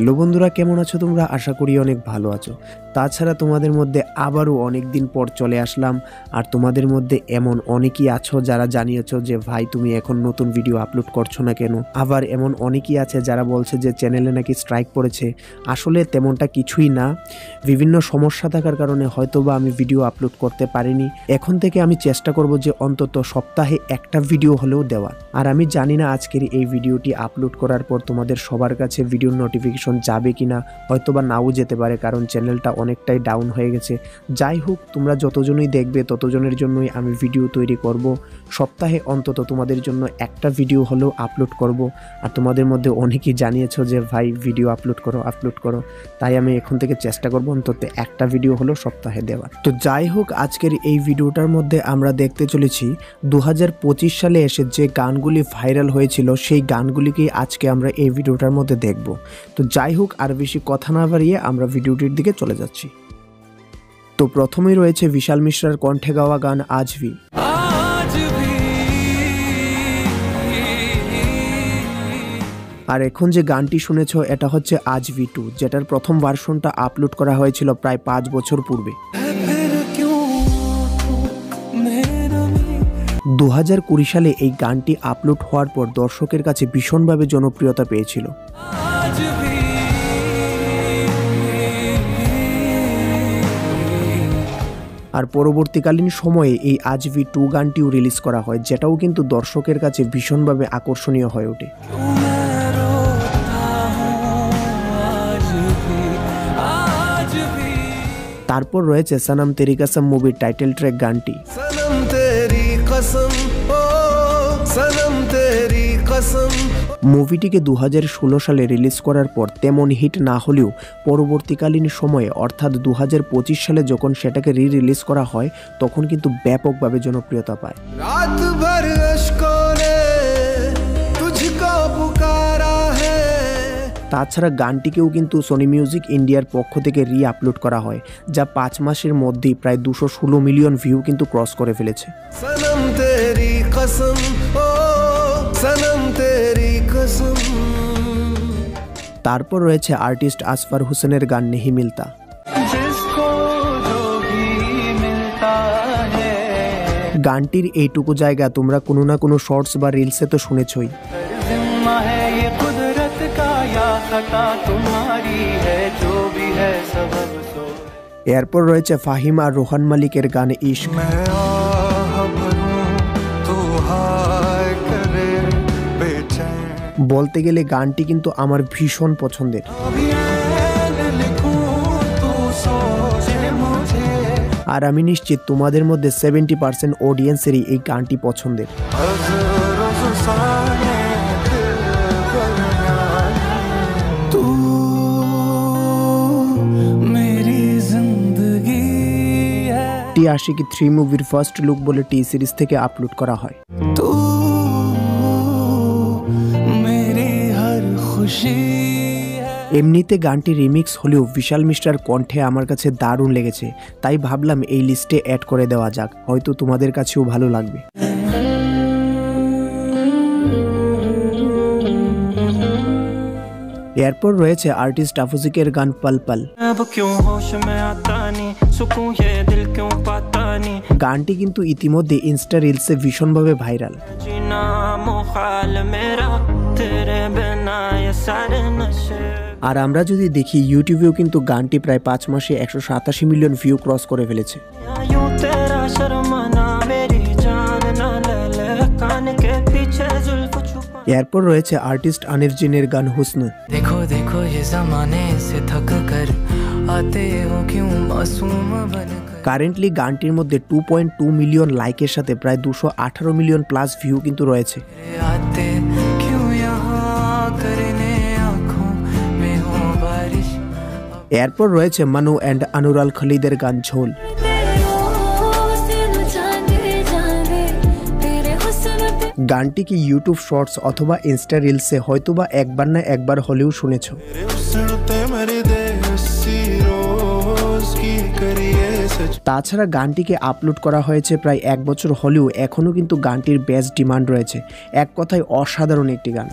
Hello বন্ধুরা, কেমন আছো তোমরা? আশা করি অনেক ভালো আছো। তাছাড়া তোমাদের মধ্যে আবারও অনেক দিন পর চলে আসলাম। আর তোমাদের মধ্যে এমন অনেকেই আছো যারা জানিয়েছো যে ভাই তুমি এখন নতুন ভিডিও আপলোড করছো না কেন। আবার এমন অনেকেই আছে যারা বলছে যে চ্যানেলে নাকি স্ট্রাইক পড়েছে। আসলে তেমনটা কিছুই না, বিভিন্ন সমস্যা থাকার কারণে হয়তোবা আমি ভিডিও আপলোড করতে পারিনি। এখন থেকে আমি চেষ্টা করব যে অন্তত সপ্তাহে একটা ভিডিও হলেও দেওয়ার। আর আমি জানি না আজকের এই ভিডিওটি আপলোড করার পর তোমাদের সবার কাছে ভিডিওর নোটিফিকেশন যাবে কিনা, হয়তোবা নাও যেতে পারে, কারণ চ্যানেলটা অনেকটাই ডাউন হয়ে গেছে। যাই হোক, তোমরা যতজনই দেখবে ততজনের জন্যই আমি ভিডিও তৈরি করব। সপ্তাহে অন্তত তোমাদের জন্য একটা ভিডিও হলেও আপলোড করব। আর তোমাদের মধ্যে অনেকেই জানিয়েছো যে ভাই ভিডিও আপলোড করো, তাই আমি এখন থেকে চেষ্টা করব অন্তত একটা ভিডিও হলেও সপ্তাহে দেওয়ার। তো যাই হোক, আজকের এই ভিডিওটার মধ্যে আমরা দেখতে চলেছি 2025 সালে এসে যে গানগুলি ভাইরাল হয়েছিল সেই গানগুলিকেই আজকে আমরা এই ভিডিওটার মধ্যে দেখব। তো যাই হোক, আর বেশি কথা না বাড়িয়ে আমরা ভিডিওটির দিকে চলে যাচ্ছি। তো প্রথমেই রয়েছে বিশাল মিশ্রার কণ্ঠে গাওয়া গান আজ ভি। আর এখন যে গানটি শুনেছো এটা হচ্ছে আজ ভি 2, যেটার প্রথম ভার্সনটা আপলোড করা হয়েছিল প্রায় 5 বছর পূর্বে। 2020 সালে এই গানটি আপলোড হওয়ার পর দর্শকের কাছে ভীষণভাবে জনপ্রিয়তা পেয়েছিল। আর পরবর্তীকালীন সময়ে এই আজ ভি 2 গানটিও রিলিজ করা হয়, যেটাও কিন্তু দর্শকের কাছে ভীষণভাবে আকর্ষণীয় হয়ে ওঠে। তারপর রয়েছে সনম তেরি কসম মুভির টাইটেল ট্র্যাক গানটি। মুভিটিকে 2016 সালে রিলিজ করার পর তেমন হিট না হলেও পরবর্তীকালীন সময়ে অর্থাৎ 2025 সালে যখন সেটাকে রিলিজ করা হয় তখন কিন্তু ব্যাপকভাবে জনপ্রিয়তা পায়। তাছাড়া গানটিকেও কিন্তু সোনি মিউজিক ইন্ডিয়ার পক্ষ থেকে আপলোড করা হয়, যা 5 মাসের মধ্যেই প্রায় 216 মিলিয়ন ভিউ কিন্তু ক্রস করে ফেলেছে। তারপর রয়েছে আর্টিস্ট আসফার হোসেনের গান নেহি মিলতা। গানটির এইটুকু জায়গা তোমরা কোনো না কোনো শর্টস বা রিলসে তো শুনেছই। এরপর রয়েছে ফাহিম আর রোহান মালিকের গান ইশক। বলতে গেলে গানটি কিন্তু আমার ভীষণ পছন্দের। আর আমি নিশ্চিত তোমাদের মধ্যে 70% অডিয়েন্সেরই এই গানটি পছন্দের। আশিকি 3 মুভির ফার্স্ট লুক বলে টি সিরিজ থেকে আপলোড করা হয়। এমনিতে গানটি রিমিক্স হলেও বিশাল মিশ্রার কণ্ঠে আমার কাছে দারুণ লেগেছে, তাই ভাবলাম এই লিস্টে অ্যাড করে দেওয়া যাক, হয়তো তোমাদের কাছেও ভালো লাগবে। এরপর রয়েছে আর্টিস্ট আফুজিকের গান পল পল। গানটি কিন্তু ইতিমধ্যে ইনস্টা রিলসে ভীষণভাবে ভাইরাল। আর আমরা যদি দেখি ইউটিউবেও কিন্তু গানটি প্রায় 5 মাসে 187 মিলিয়ন ভিউ ক্রস করে ফেলেছে। এরপর রয়েছে আর্টিস্ট আনিফ জিনের গান হুসন। কারেন্টলি গানটির মধ্যে 2.2 মিলিয়ন লাইকের সাথে প্রায় 218 মিলিয়ন প্লাস ভিউ কিন্তু রয়েছে। এরপর রয়েছে মানু অ্যান্ড আনুরাল খালিদের গান ঝোল। গানটি কি ইউটিউব শর্টস অথবা ইনস্টা রিলসে হয়তোবা একবার না একবার হলেও শুনেছো। তাছাড়া গানটিকে আপলোড করা হয়েছে প্রায় 1 বছর হলেও এখনও কিন্তু গানটির বেস্ট ডিমান্ড রয়েছে। এক কথায় অসাধারণ একটি গান।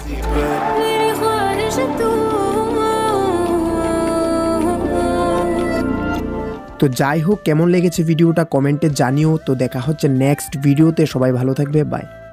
তো যাই হোক, কেমন লেগেছে ভিডিওটা কমেন্টে জানিও। তো দেখা হচ্ছে নেক্সট ভিডিওতে, সবাই ভালো থাকবে, বাই।